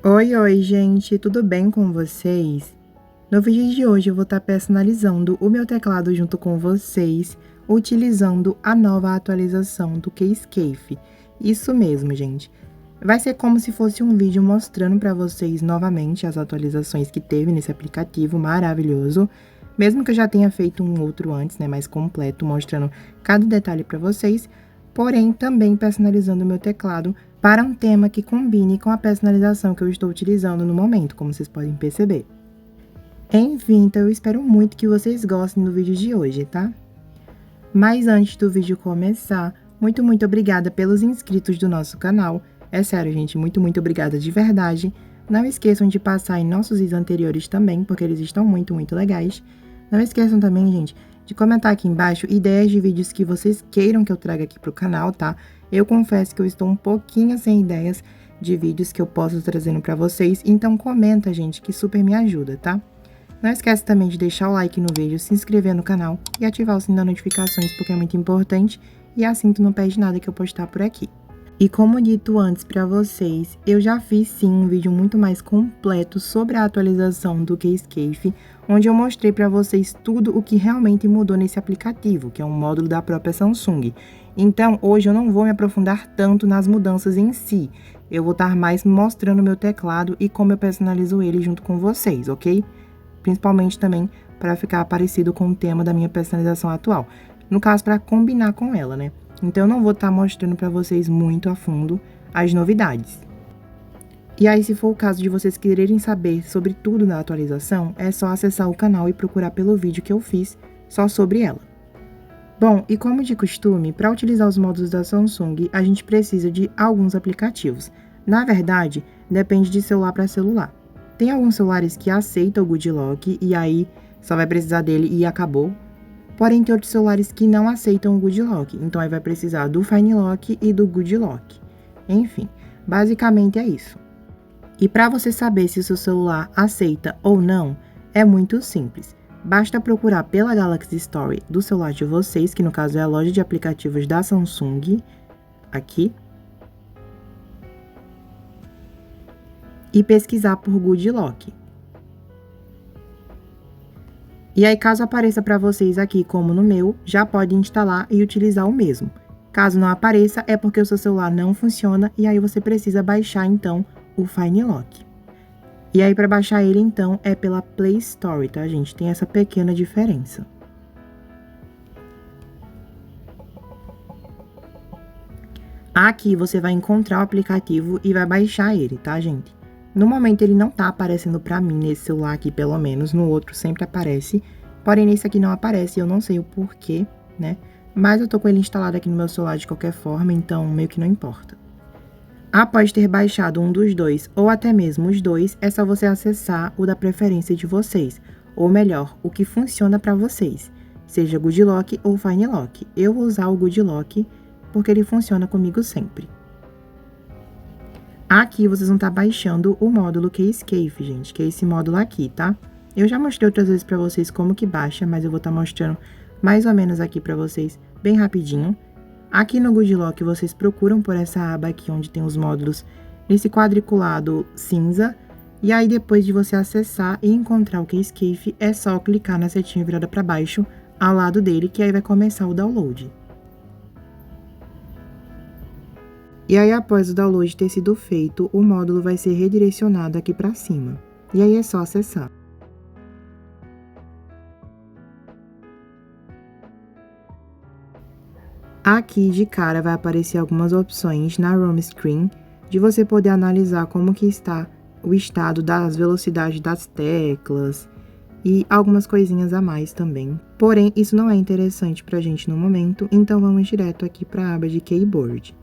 Oi, oi, gente, tudo bem com vocês? No vídeo de hoje eu vou estar personalizando o meu teclado junto com vocês, utilizando a nova atualização do Keyscape. Isso mesmo, gente. Vai ser como se fosse um vídeo mostrando para vocês novamente as atualizações que teve nesse aplicativo maravilhoso. Mesmo que eu já tenha feito um outro antes, né, mais completo, mostrando cada detalhe para vocês, porém também personalizando o meu teclado para um tema que combine com a personalização que eu estou utilizando no momento, como vocês podem perceber. Enfim, então eu espero muito que vocês gostem do vídeo de hoje, tá? Mas antes do vídeo começar, muito obrigada pelos inscritos do nosso canal. É sério, gente, muito obrigada de verdade. Não esqueçam de passar em nossos vídeos anteriores também, porque eles estão muito legais. Não esqueçam também, gente, de comentar aqui embaixo ideias de vídeos que vocês queiram que eu traga aqui pro canal, tá? Eu confesso que eu estou um pouquinho sem ideias de vídeos que eu posso estar trazendo pra vocês, então comenta, gente, que super me ajuda, tá? Não esquece também de deixar o like no vídeo, se inscrever no canal e ativar o sininho das notificações, porque é muito importante e assim tu não perde nada que eu postar por aqui. E como dito antes para vocês, eu já fiz sim um vídeo muito mais completo sobre a atualização do Keyscape, onde eu mostrei para vocês tudo o que realmente mudou nesse aplicativo, que é um módulo da própria Samsung. Então, hoje eu não vou me aprofundar tanto nas mudanças em si, eu vou estar mais mostrando o meu teclado e como eu personalizo ele junto com vocês, ok? Principalmente também para ficar parecido com o tema da minha personalização atual. No caso, para combinar com ela, né? Então, eu não vou estar mostrando para vocês muito a fundo as novidades. E aí, se for o caso de vocês quererem saber sobre tudo na atualização, é só acessar o canal e procurar pelo vídeo que eu fiz só sobre ela. Bom, e como de costume, para utilizar os modos da Samsung, a gente precisa de alguns aplicativos. Na verdade, depende de celular para celular. Tem alguns celulares que aceitam o Good Lock e aí só vai precisar dele e acabou. Porém, tem outros celulares que não aceitam o Good Lock, então aí vai precisar do Fine Lock e do Good Lock. Enfim, basicamente é isso. E para você saber se o seu celular aceita ou não, é muito simples. Basta procurar pela Galaxy Store do celular de vocês, que no caso é a loja de aplicativos da Samsung, aqui, e pesquisar por Good Lock. E aí, caso apareça para vocês aqui como no meu, já pode instalar e utilizar o mesmo. Caso não apareça, é porque o seu celular não funciona e aí você precisa baixar, então, o Fine Lock. E aí, para baixar ele, então, é pela Play Store, tá, gente? Tem essa pequena diferença. Aqui você vai encontrar o aplicativo e vai baixar ele, tá, gente? No momento ele não tá aparecendo pra mim nesse celular aqui, pelo menos, no outro sempre aparece, porém nesse aqui não aparece, eu não sei o porquê, né? Mas eu tô com ele instalado aqui no meu celular de qualquer forma, então meio que não importa. Após ter baixado um dos dois, ou até mesmo os dois, é só você acessar o da preferência de vocês, ou melhor, o que funciona pra vocês, seja Good Lock ou Fine Lock. Eu vou usar o Good Lock porque ele funciona comigo sempre. Aqui vocês vão estar baixando o módulo Keyscape, gente, que é esse módulo aqui, tá? Eu já mostrei outras vezes pra vocês como que baixa, mas eu vou estar mostrando mais ou menos aqui pra vocês bem rapidinho. Aqui no Good Lock vocês procuram por essa aba aqui onde tem os módulos nesse quadriculado cinza. E aí depois de você acessar e encontrar o Keyscape, é só clicar na setinha virada pra baixo ao lado dele, que aí vai começar o download. E aí, após o download ter sido feito, o módulo vai ser redirecionado aqui para cima. E aí é só acessar. Aqui de cara vai aparecer algumas opções na home screen de você poder analisar como que está o estado das velocidades das teclas e algumas coisinhas a mais também. Porém, isso não é interessante pra gente no momento, então vamos direto aqui para a aba de Keyboard.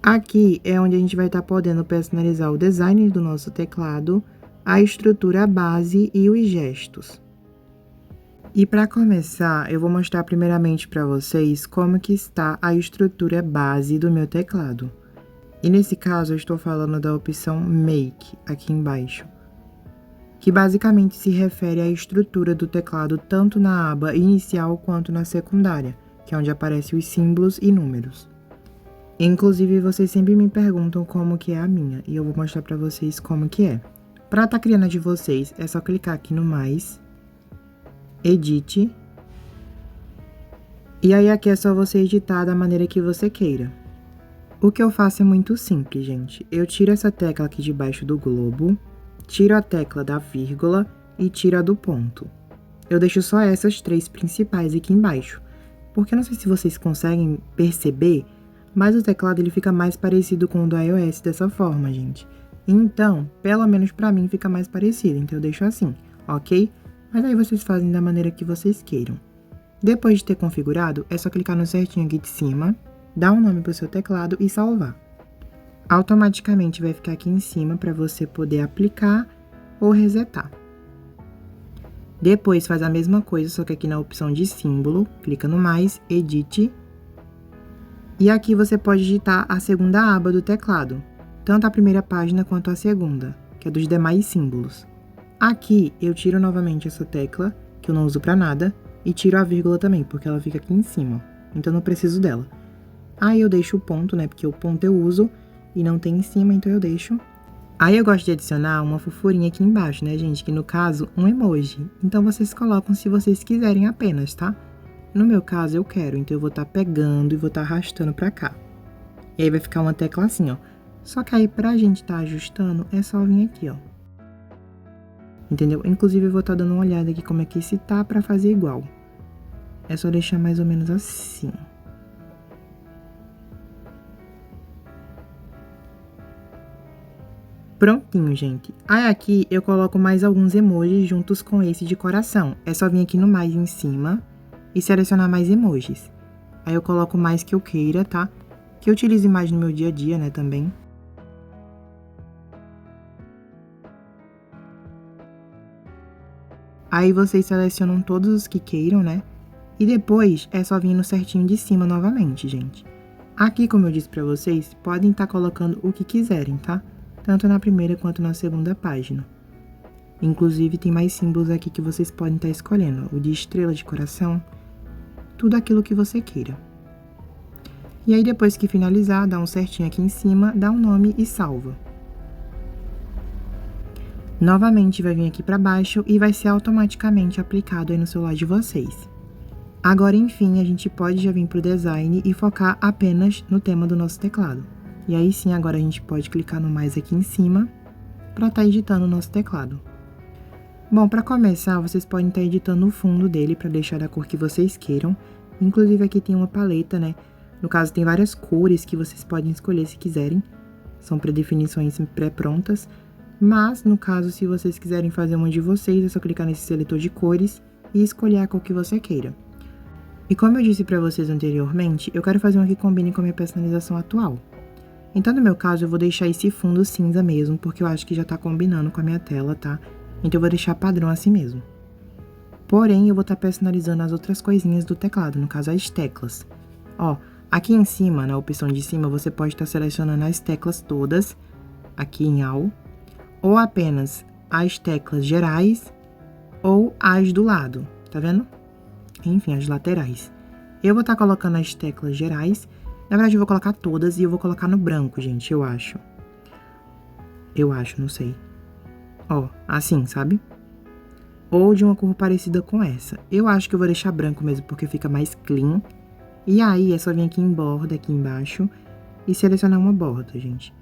Aqui é onde a gente vai estar podendo personalizar o design do nosso teclado, a estrutura base e os gestos. E para começar, eu vou mostrar primeiramente para vocês como que está a estrutura base do meu teclado. E nesse caso eu estou falando da opção Make, aqui embaixo, que basicamente se refere à estrutura do teclado tanto na aba inicial quanto na secundária, que é onde aparecem os símbolos e números. Inclusive, vocês sempre me perguntam como que é a minha, e eu vou mostrar pra vocês como que é. Pra tá criando a de vocês, é só clicar aqui no mais, edite, e aí aqui é só você editar da maneira que você queira. O que eu faço é muito simples, gente. Eu tiro essa tecla aqui debaixo do globo, tiro a tecla da vírgula e tiro a do ponto. Eu deixo só essas três principais aqui embaixo, porque eu não sei se vocês conseguem perceber, mas o teclado ele fica mais parecido com o do iOS dessa forma, gente. Então, pelo menos pra mim fica mais parecido, então eu deixo assim, ok? Mas aí vocês fazem da maneira que vocês queiram. Depois de ter configurado, é só clicar no certinho aqui de cima, dar um nome pro seu teclado e salvar. Automaticamente vai ficar aqui em cima para você poder aplicar ou resetar. Depois faz a mesma coisa, só que aqui na opção de símbolo, clica no mais, edite. E aqui você pode digitar a segunda aba do teclado, tanto a primeira página quanto a segunda, que é dos demais símbolos. Aqui eu tiro novamente essa tecla, que eu não uso para nada, e tiro a vírgula também, porque ela fica aqui em cima, então eu não preciso dela. Aí eu deixo o ponto, né, porque o ponto eu uso e não tem em cima, então eu deixo. Aí eu gosto de adicionar uma fofurinha aqui embaixo, né, gente, que no caso, um emoji. Então vocês colocam se vocês quiserem apenas, tá? No meu caso, eu quero, então eu vou estar pegando e vou estar arrastando pra cá. E aí vai ficar uma tecla assim, ó. Só que aí pra gente estar ajustando, é só vir aqui, ó. Entendeu? Inclusive eu vou estar dando uma olhada aqui como é que esse tá pra fazer igual. É só deixar mais ou menos assim. Prontinho, gente. Aí aqui eu coloco mais alguns emojis juntos com esse de coração. É só vir aqui no mais em cima e selecionar mais emojis. Aí eu coloco mais que eu queira, tá? Que eu utilize mais no meu dia a dia, né, também. Aí vocês selecionam todos os que queiram, né? E depois é só vir no certinho de cima novamente, gente. Aqui, como eu disse pra vocês, podem estar colocando o que quiserem, tá? Tanto na primeira quanto na segunda página. Inclusive, tem mais símbolos aqui que vocês podem estar escolhendo. O de estrela, de coração, tudo aquilo que você queira. E aí, depois que finalizar, dá um certinho aqui em cima, dá um nome e salva. Novamente, vai vir aqui para baixo e vai ser automaticamente aplicado aí no celular de vocês. Agora, enfim, a gente pode já vir para o design e focar apenas no tema do nosso teclado. E aí sim, agora a gente pode clicar no mais aqui em cima para estar editando o nosso teclado. Bom, para começar, vocês podem estar editando o fundo dele para deixar da cor que vocês queiram. Inclusive aqui tem uma paleta, né? No caso, tem várias cores que vocês podem escolher se quiserem. São predefinições pré-prontas. Mas, no caso, se vocês quiserem fazer uma de vocês, é só clicar nesse seletor de cores e escolher a cor que você queira. E como eu disse para vocês anteriormente, eu quero fazer uma que combine com a minha personalização atual. Então, no meu caso, eu vou deixar esse fundo cinza mesmo, porque eu acho que já tá combinando com a minha tela, tá? Então, eu vou deixar padrão assim mesmo. Porém, eu vou estar personalizando as outras coisinhas do teclado, no caso, as teclas. Ó, aqui em cima, na opção de cima, você pode estar selecionando as teclas todas, aqui em All, ou apenas as teclas gerais, ou as do lado, tá vendo? Enfim, as laterais. Eu vou estar colocando as teclas gerais. Na verdade, eu vou colocar todas e eu vou colocar no branco, gente, eu acho. Eu acho, não sei. Ó, assim, sabe? Ou de uma cor parecida com essa. Eu acho que eu vou deixar branco mesmo, porque fica mais clean. E aí, é só vir aqui em borda, aqui embaixo, e selecionar uma borda, gente.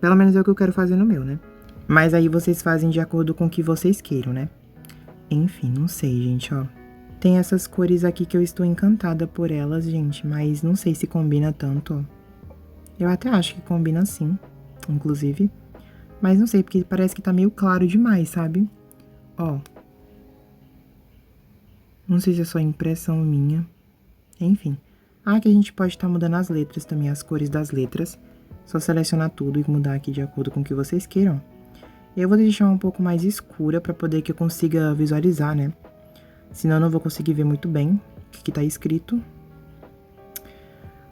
Pelo menos é o que eu quero fazer no meu, né? Mas aí vocês fazem de acordo com o que vocês queiram, né? Enfim, não sei, gente, ó. Tem essas cores aqui que eu estou encantada por elas, gente, mas não sei se combina tanto, ó. Eu até acho que combina sim, inclusive. Mas não sei, porque parece que tá meio claro demais, sabe? Ó. Não sei se é só impressão minha. Enfim. Ah, que a gente pode estar mudando as letras também, as cores das letras. Só selecionar tudo e mudar aqui de acordo com o que vocês queiram. Eu vou deixar um pouco mais escura para poder que eu consiga visualizar, né? Senão eu não vou conseguir ver muito bem o que tá escrito.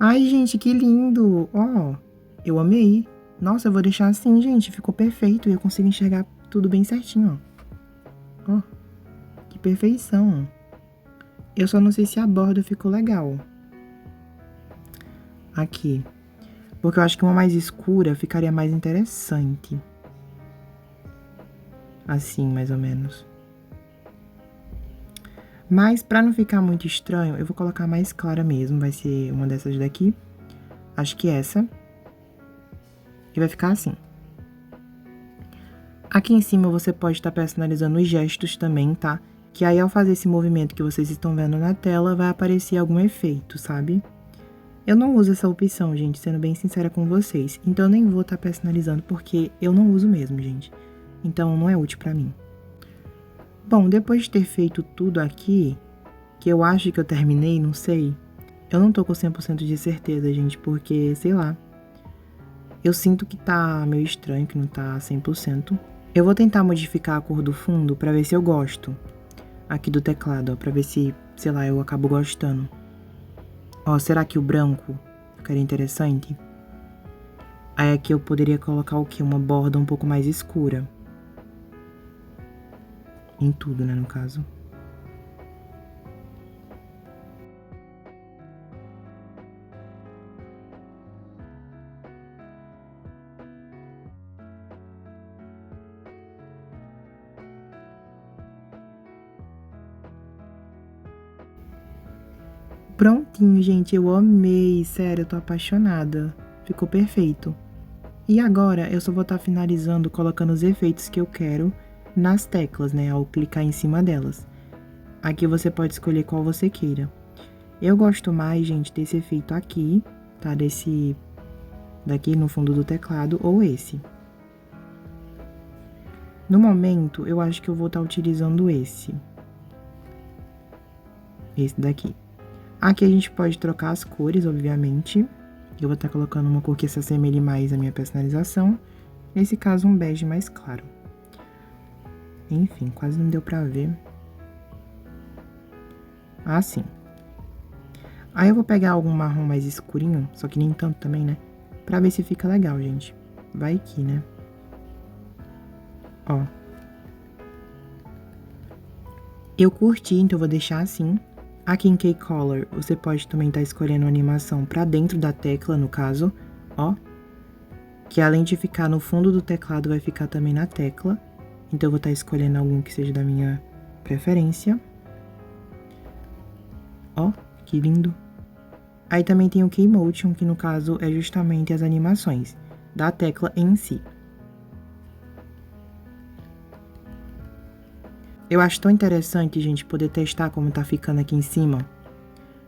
Ai, gente, que lindo! Ó, eu amei. Nossa, eu vou deixar assim, gente. Ficou perfeito e eu consigo enxergar tudo bem certinho, ó. Ó, que perfeição. Eu só não sei se a borda ficou legal. Aqui. Porque eu acho que uma mais escura ficaria mais interessante. Assim, mais ou menos. Mas pra não ficar muito estranho, eu vou colocar mais clara mesmo. Vai ser uma dessas daqui. Acho que essa. E vai ficar assim. Aqui em cima você pode estar personalizando os gestos também, tá? Que aí ao fazer esse movimento que vocês estão vendo na tela, vai aparecer algum efeito, sabe? Eu não uso essa opção, gente, sendo bem sincera com vocês. Então eu nem vou estar personalizando porque eu não uso mesmo, gente. Então não é útil pra mim. Bom, depois de ter feito tudo aqui, que eu acho que eu terminei, não sei. Eu não tô com 100% de certeza, gente, porque, sei lá. Eu sinto que tá meio estranho, que não tá 100%. Eu vou tentar modificar a cor do fundo pra ver se eu gosto. Aqui do teclado, ó, pra ver se, sei lá, eu acabo gostando. Ó, será que o branco ficaria interessante? Aí aqui eu poderia colocar o quê? Uma borda um pouco mais escura. Em tudo, né, no caso. Prontinho, gente, eu amei, sério, eu tô apaixonada. Ficou perfeito. E agora eu só vou estar finalizando colocando os efeitos que eu quero nas teclas, né, ao clicar em cima delas. Aqui você pode escolher qual você queira. Eu gosto mais, gente, desse efeito aqui, tá? Daqui no fundo do teclado, ou esse. No momento, eu acho que eu vou estar utilizando esse. Esse daqui. Aqui a gente pode trocar as cores, obviamente. Eu vou estar colocando uma cor que se assemelhe mais à minha personalização. Nesse caso, um bege mais claro. Enfim, quase não deu pra ver. Assim. Aí eu vou pegar algum marrom mais escurinho, só que nem tanto também, né? Pra ver se fica legal, gente. Vai aqui, né? Ó. Eu curti, então eu vou deixar assim. Aqui em K-Color, você pode também estar escolhendo a animação pra dentro da tecla, no caso. Ó. Que além de ficar no fundo do teclado, vai ficar também na tecla. Então eu vou estar escolhendo algum que seja da minha preferência. Ó, que lindo. Aí também tem o Keymotion, que no caso é justamente as animações da tecla em si. Eu acho tão interessante, gente, poder testar como tá ficando aqui em cima.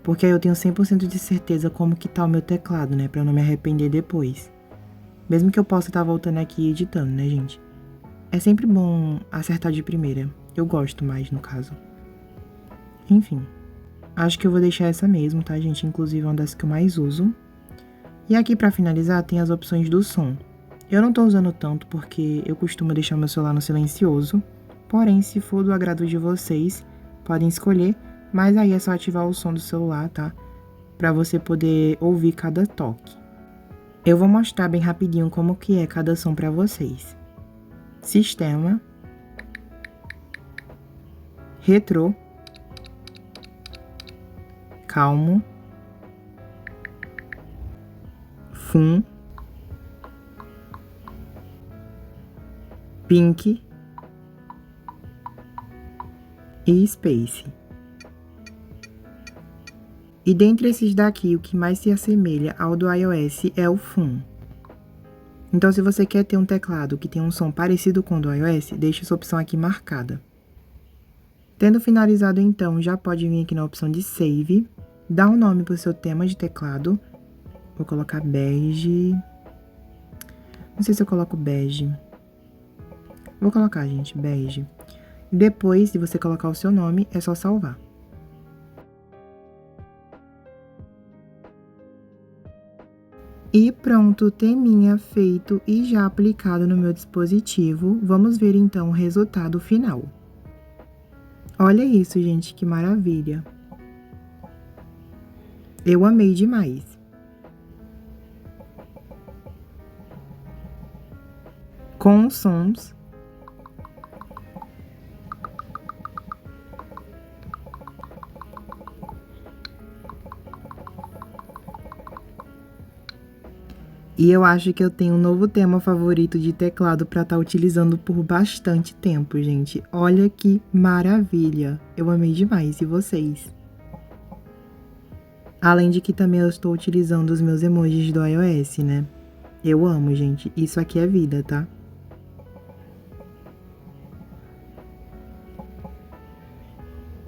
Porque aí eu tenho 100% de certeza como que tá o meu teclado, né? Pra eu não me arrepender depois. Mesmo que eu possa estar voltando aqui e editando, né, gente? É sempre bom acertar de primeira. Eu gosto mais, no caso. Enfim. Acho que eu vou deixar essa mesmo, tá, gente? Inclusive é uma das que eu mais uso. E aqui pra finalizar tem as opções do som. Eu não tô usando tanto porque eu costumo deixar meu celular no silencioso. Porém, se for do agrado de vocês, podem escolher. Mas aí é só ativar o som do celular, tá? Pra você poder ouvir cada toque. Eu vou mostrar bem rapidinho como que é cada som pra vocês. Sistema. Retrô. Calmo. Fum. Pink. E Space. E dentre esses daqui, o que mais se assemelha ao do iOS é o Fum. Então, se você quer ter um teclado que tem um som parecido com o do iOS, deixe essa opção aqui marcada. Tendo finalizado, então, já pode vir aqui na opção de Save, dar um nome para o seu tema de teclado. Vou colocar bege. Não sei se eu coloco bege. Vou colocar, gente, bege. Depois de você colocar o seu nome, é só salvar. E pronto, teminha feito e já aplicado no meu dispositivo. Vamos ver então o resultado final. Olha isso, gente, que maravilha. Eu amei demais. Com os sons. E eu acho que eu tenho um novo tema favorito de teclado para estar utilizando por bastante tempo, gente. Olha que maravilha! Eu amei demais, e vocês? Além de que também eu estou utilizando os meus emojis do iOS, né? Eu amo, gente. Isso aqui é vida, tá?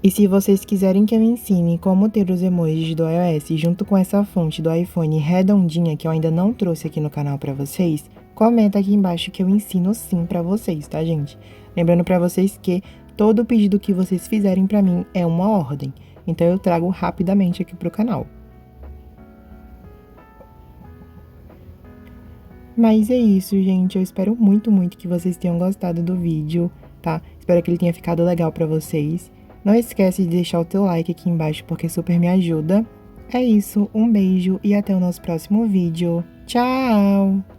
E se vocês quiserem que eu ensine como ter os emojis do iOS junto com essa fonte do iPhone redondinha que eu ainda não trouxe aqui no canal pra vocês, comenta aqui embaixo que eu ensino sim pra vocês, tá, gente? Lembrando pra vocês que todo pedido que vocês fizerem pra mim é uma ordem, então eu trago rapidamente aqui pro canal. Mas é isso, gente. Eu espero muito, muito que vocês tenham gostado do vídeo, tá? Espero que ele tenha ficado legal pra vocês. Não esquece de deixar o teu like aqui embaixo, porque super me ajuda. É isso, um beijo e até o nosso próximo vídeo. Tchau!